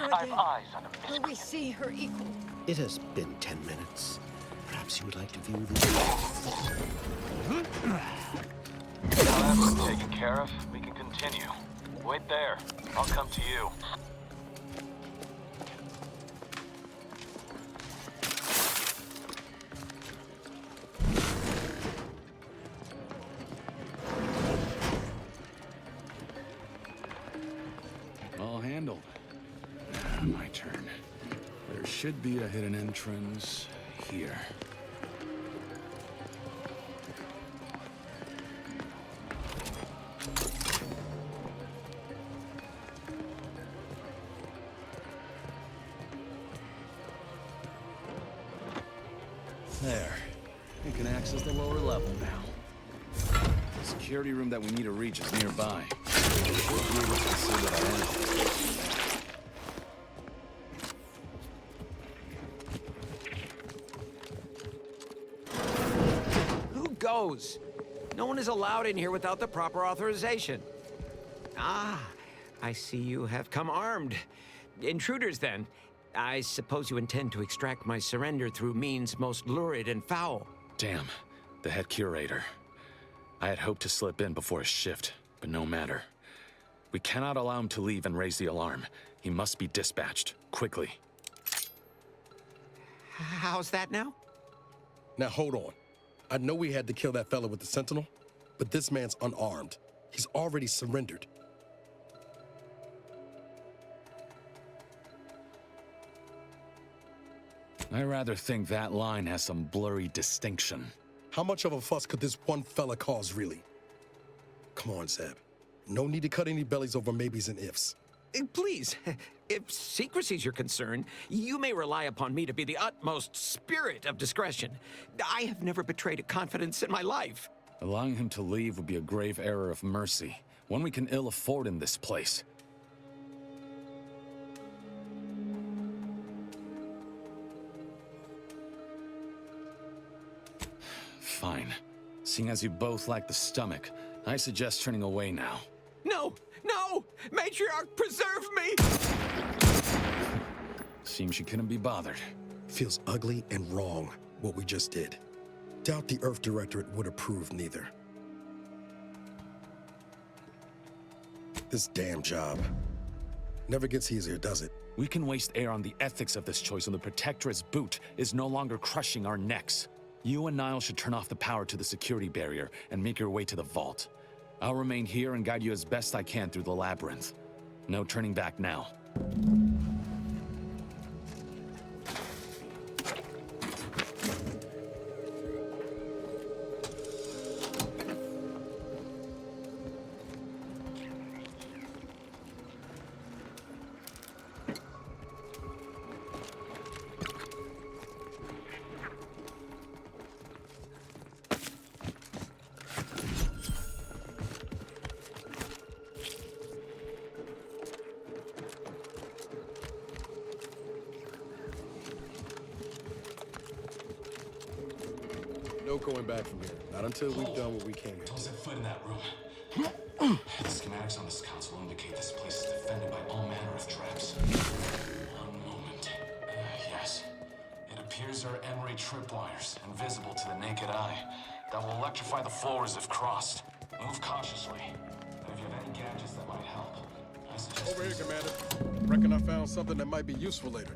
I've eyes on a
Will we see her equal?
It has been 10 minutes. Perhaps you would like to view the...
Now that's been taken care of, we can continue. Wait there. I'll come to you.
All handled. My turn. There should be a hidden entrance here. There. We can access the lower level now. The security room that we need to reach is nearby. We should be able to see what I am.
Goes. No one is allowed in here without the proper authorization. Ah, I see you have come armed. Intruders, then. I suppose you intend to extract my surrender through means most lurid and foul.
Damn, the head curator. I had hoped to slip in before his shift, but no matter. We cannot allow him to leave and raise the alarm. He must be dispatched, quickly.
How's that now?
Now hold on. I know we had to kill that fella with the Sentinel, but this man's unarmed. He's already surrendered.
I rather think that line has some blurry distinction.
How much of a fuss could this one fella cause, really? Come on, Zeb. No need to cut any bellies over maybes and ifs.
Please, if secrecy's your concern, you may rely upon me to be the utmost spirit of discretion. I have never betrayed a confidence in my life.
Allowing him to leave would be a grave error of mercy, one we can ill afford in this place. Fine. Seeing as you both lack the stomach, I suggest turning away now.
No! No! Matriarch, preserve me!
Seems you couldn't be bothered.
Feels ugly and wrong, what we just did. Doubt the Earth Directorate would approve neither. This damn job. Never gets easier, does it?
We can waste air on the ethics of this choice when the Protectorate's boot is no longer crushing our necks. You and Niall should turn off the power to the security barrier and make your way to the vault. I'll remain here and guide you as best I can through the labyrinth. No turning back now.
No going back from here. Not until we've done what we came here.
Don't set foot in that room. The schematics on this console indicate this place is defended by all manner of traps. One moment. Yes. It appears there are Emery tripwires, invisible to the naked eye, that will electrify the floors if crossed. Move cautiously. And if you have any gadgets that might help, I suggest...
Over here, Commander. Reckon I found something that might be useful later.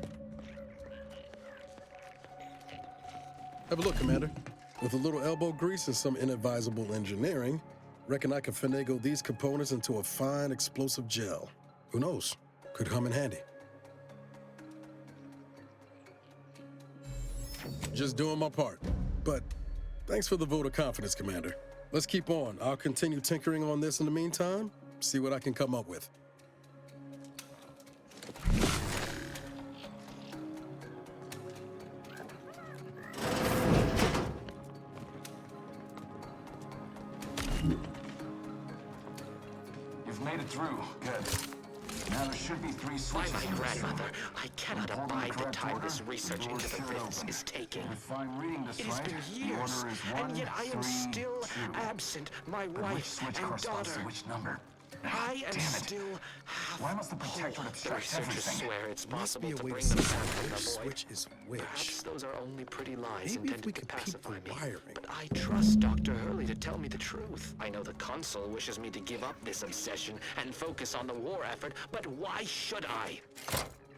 Have a look, Commander. With a little elbow grease and some inadvisable engineering, reckon I can finagle these components into a fine explosive gel. Who knows? Could come in handy. Just doing my part. But thanks for the vote of confidence, Commander. Let's keep on. I'll continue tinkering on this in the meantime, see what I can come up with.
You've made it through. Good. Now there should be 3
By
switches.
my
in this
grandmother,
room.
I cannot
Hold the
abide the
correct
time
order,
this research
the
into
door
the
should
rifts
open.
is taking.
If I'm reading this
It has
right,
been
the
years,
order is 1,
and yet I am
3,
still
2.
absent my
But which
wife
switch
and
corresponds
daughter.
to which number?
I am
Damn it.
still half
Why must the Protectorate
whole. The
obstruct
researchers
everything?
swear it's
Must
possible
be a
to
way
bring
to
them
see
back from
which
the void.
switch is which.
Perhaps those are only pretty lies
Maybe if
intended
we
to
could peek
pacify
the
me.
wiring.
But I trust Dr. Hurley to tell me the truth. I know the Consul wishes me to give up this obsession and focus on the war effort, but why should I?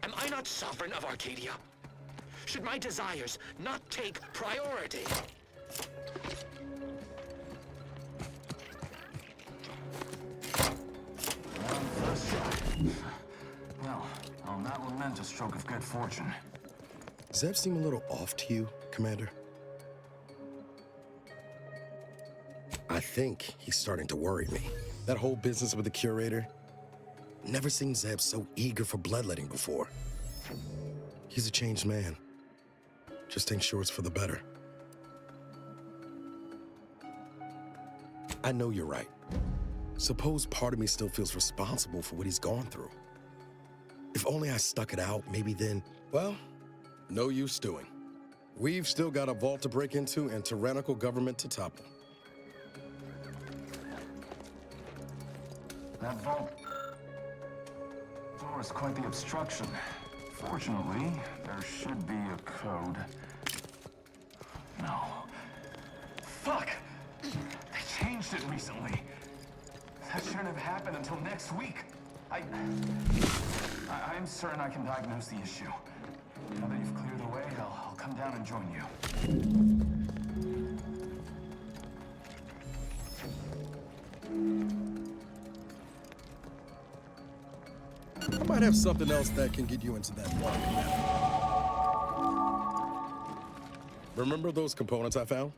Am I not sovereign of Arcadia? Should my desires not take priority?
First shot. Well, I'll not lament a stroke of good fortune.
Does that seem a little off to you, Commander? I think he's starting to worry me. That whole business with the Curator. Never seen Zeb so eager for bloodletting before. He's a changed man. Just ain't sure it's for the better. I know you're right. Suppose part of me still feels responsible for what he's gone through. If only I stuck it out, maybe then, well, no use stewing. We've still got a vault to break into and tyrannical government to topple.
That vault door is quite the obstruction. Fortunately, there should be a code. No. Fuck! They changed it recently. That shouldn't have happened until next week. I'm certain I can diagnose the issue. Now that you've cleared the way, I'll come down and join you.
I might have something else that can get you into that block. Remember those components I found?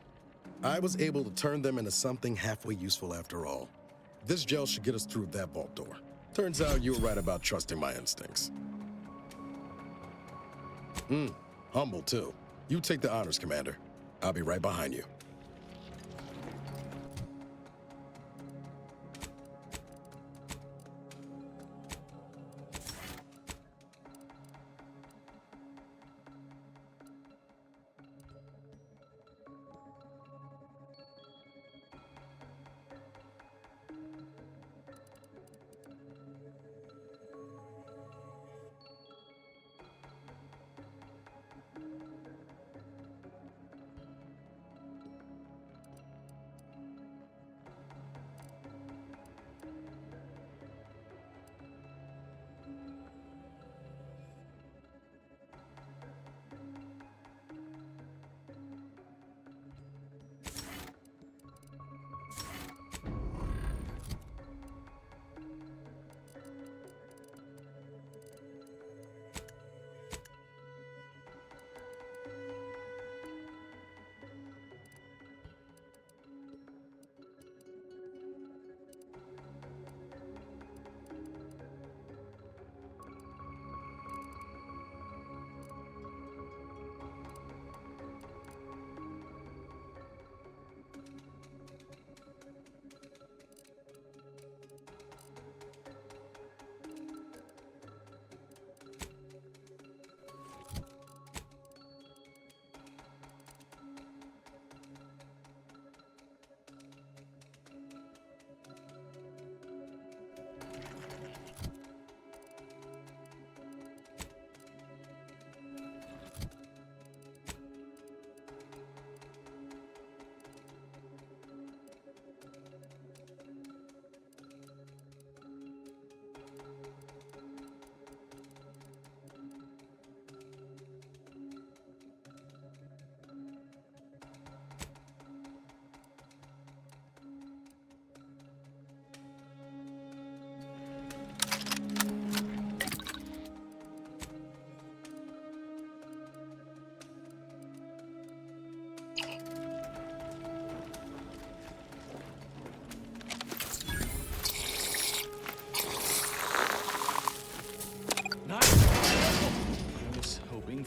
I was able to turn them into something halfway useful after all. This gel should get us through that vault door. Turns out you were right about trusting my instincts. Humble too. You take the honors, Commander. I'll be right behind you.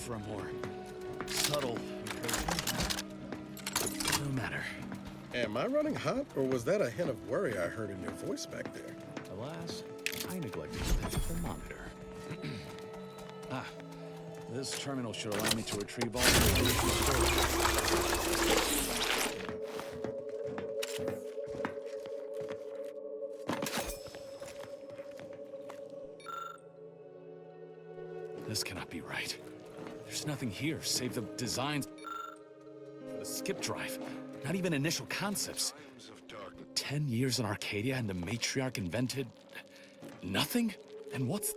for a more subtle encouragement. No matter.
Am I running hot, or was that a hint of worry I heard in your voice back there?
Alas, I neglected to hit the thermometer. This terminal should allow me to retrieve all the information stored. This cannot be right. There's nothing here save the designs for the skip drive. Not even initial concepts. 10 years in Arcadia and the Matriarch invented nothing? And what's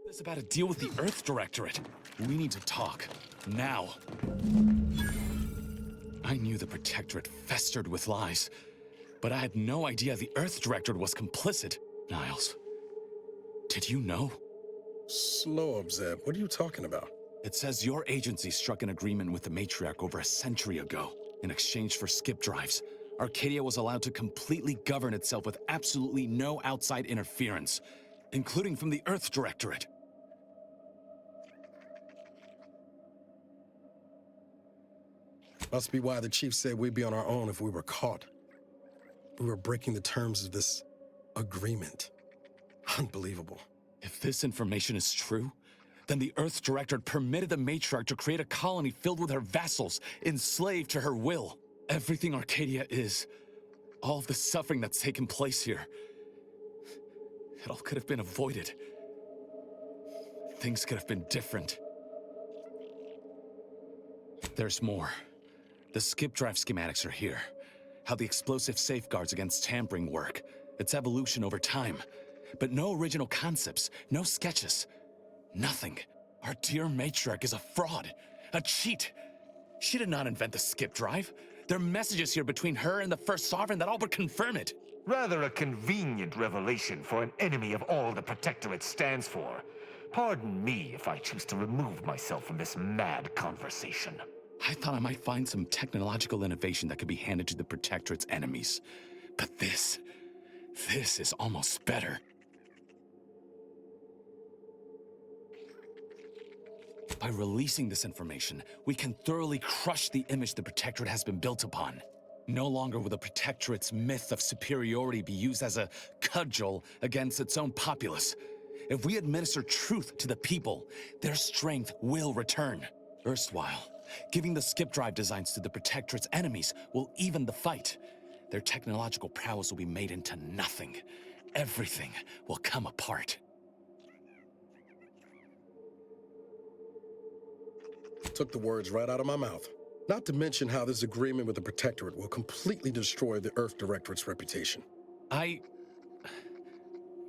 this about a deal with the Earth Directorate? We need to talk. Now. I knew the Protectorate festered with lies, but I had no idea the Earth Directorate was complicit. Niles, did you know?
Slow up, Zeb. What are you talking about?
It says your agency struck an agreement with the Matriarch over a century ago. In exchange for skip drives, Arcadia was allowed to completely govern itself with absolutely no outside interference, including from the Earth Directorate.
Must be why the chief said we'd be on our own if we were caught. We were breaking the terms of this agreement. Unbelievable.
If this information is true, then the Earth Directorate permitted the Matriarch to create a colony filled with her vassals, enslaved to her will. Everything Arcadia is, all of the suffering that's taken place here, it all could have been avoided. Things could have been different. There's more. The skip drive schematics are here. How the explosive safeguards against tampering work, its evolution over time. But no original concepts, no sketches. Nothing. Our dear Matriarch is a fraud, a cheat. She did not invent the skip drive. There are messages here between her and the First Sovereign that all but confirm it.
Rather a convenient revelation for an enemy of all the Protectorate stands for. Pardon me if I choose to remove myself from this mad conversation.
I thought I might find some technological innovation that could be handed to the Protectorate's enemies. But this is almost better. By releasing this information, we can thoroughly crush the image the Protectorate has been built upon. No longer will the Protectorate's myth of superiority be used as a cudgel against its own populace. If we administer truth to the people, their strength will return. Erstwhile, giving the skip drive designs to the Protectorate's enemies will even the fight. Their technological prowess will be made into nothing. Everything will come apart.
Took the words right out of my mouth. Not to mention how this agreement with the Protectorate will completely destroy the Earth Directorate's reputation.
I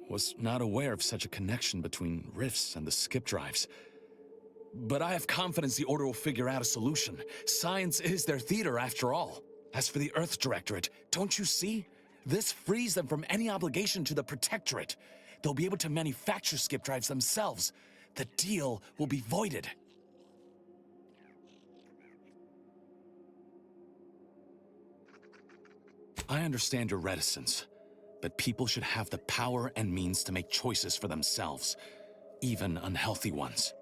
was not aware of such a connection between rifts and the skip drives. But I have confidence the Order will figure out a solution. Science is their theater, after all. As for the Earth Directorate, don't you see? This frees them from any obligation to the Protectorate. They'll be able to manufacture skip drives themselves. The deal will be voided. I understand your reticence, but people should have the power and means to make choices for themselves, even unhealthy ones.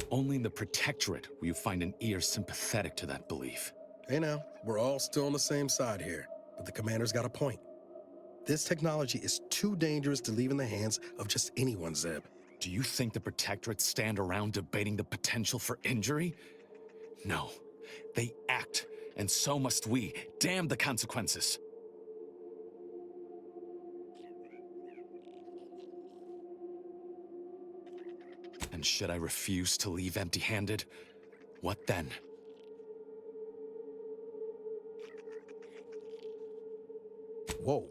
Only in the Protectorate will you find an ear sympathetic to that belief.
Hey now, we're all still on the same side here, but the commander's got a point. This technology is too dangerous to leave in the hands of just anyone, Zeb.
Do you think the Protectorate stand around debating the potential for injury? No. They act, and so must we. Damn the consequences. And should I refuse to leave empty-handed? What then?
Whoa.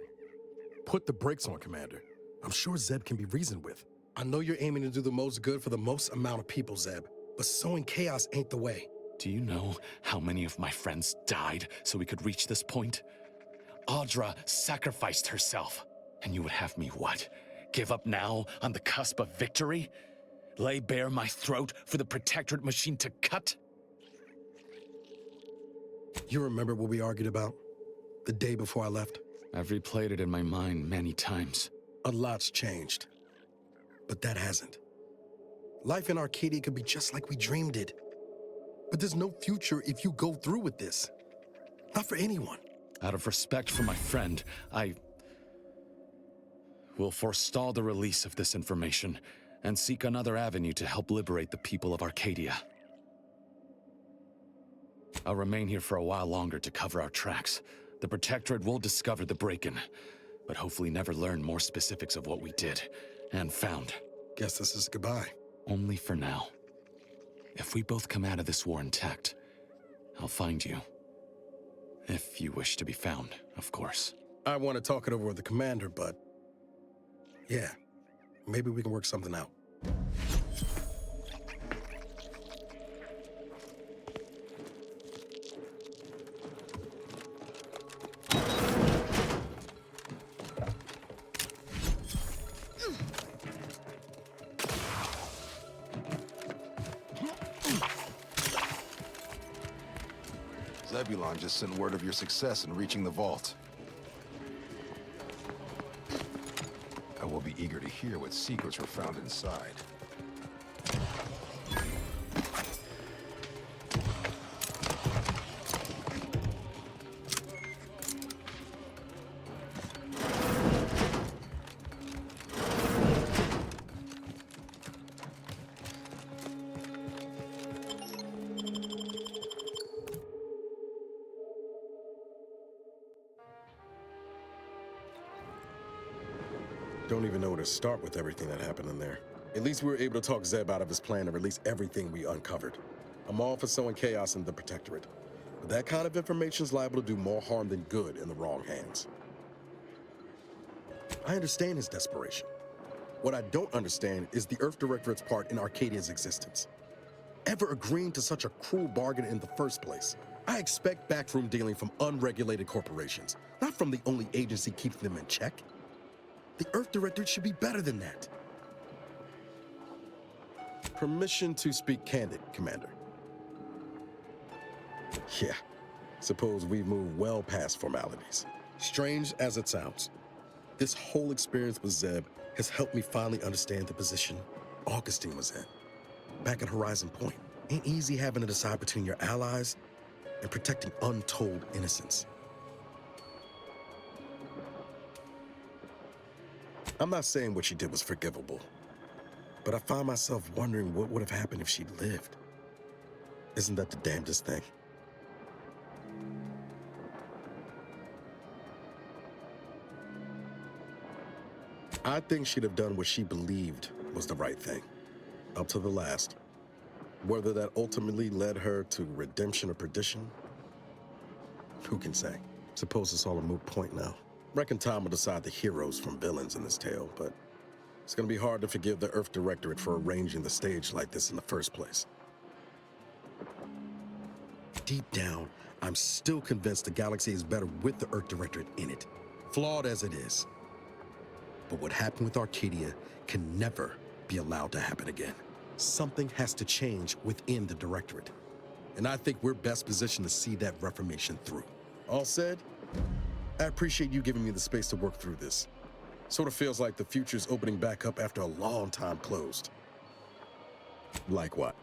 Put the brakes on, Commander. I'm sure Zeb can be reasoned with. I know you're aiming to do the most good for the most amount of people, Zeb, but sowing chaos ain't the way.
Do you know how many of my friends died so we could reach this point? Audra sacrificed herself. And you would have me what? Give up now on the cusp of victory? Lay bare my throat for the Protectorate machine to cut?
You remember what we argued about? The day before I left?
I've replayed it in my mind many times.
A lot's changed. But that hasn't. Life in Arcadia could be just like we dreamed it. But there's no future if you go through with this. Not for anyone.
Out of respect for my friend, I will forestall the release of this information and seek another avenue to help liberate the people of Arcadia. I'll remain here for a while longer to cover our tracks. The Protectorate will discover the break-in, but hopefully never learn more specifics of what we did and found.
Guess this is goodbye.
Only for now. If we both come out of this war intact, I'll find you. If you wish to be found, of course.
I want to talk it over with the commander, but... yeah, maybe we can work something out.
Zebulon just sent word of your success in reaching the vault. I will be eager to hear what secrets were found inside.
Don't even know where to start with everything that happened in there. At least we were able to talk Zeb out of his plan to release everything we uncovered. I'm all for sowing chaos in the Protectorate, but that kind of information is liable to do more harm than good in the wrong hands. I understand his desperation. What I don't understand is the Earth Directorate's part in Arcadia's existence. Ever agreeing to such a cruel bargain in the first place? I expect backroom dealing from unregulated corporations, not from the only agency keeping them in check. The Earth Directorate should be better than that. Permission to speak candid, Commander. Yeah, suppose we've moved well past formalities. Strange as it sounds, this whole experience with Zeb has helped me finally understand the position Augustine was in. Back at Horizon Point, ain't easy having to decide between your allies and protecting untold innocence. I'm not saying what she did was forgivable, but I find myself wondering what would have happened if she'd lived. Isn't that the damnedest thing? I think she'd have done what she believed was the right thing, up to the last. Whether that ultimately led her to redemption or perdition, who can say? Suppose it's all a moot point now. Reckon time will decide the heroes from villains in this tale, but it's gonna be hard to forgive the Earth Directorate for arranging the stage like this in the first place. Deep down, I'm still convinced the galaxy is better with the Earth Directorate in it, flawed as it is. But what happened with Arcadia can never be allowed to happen again. Something has to change within the Directorate, and I think we're best positioned to see that reformation through. All said, I appreciate you giving me the space to work through this. Sort of feels like the future's opening back up after a long time closed. Like what?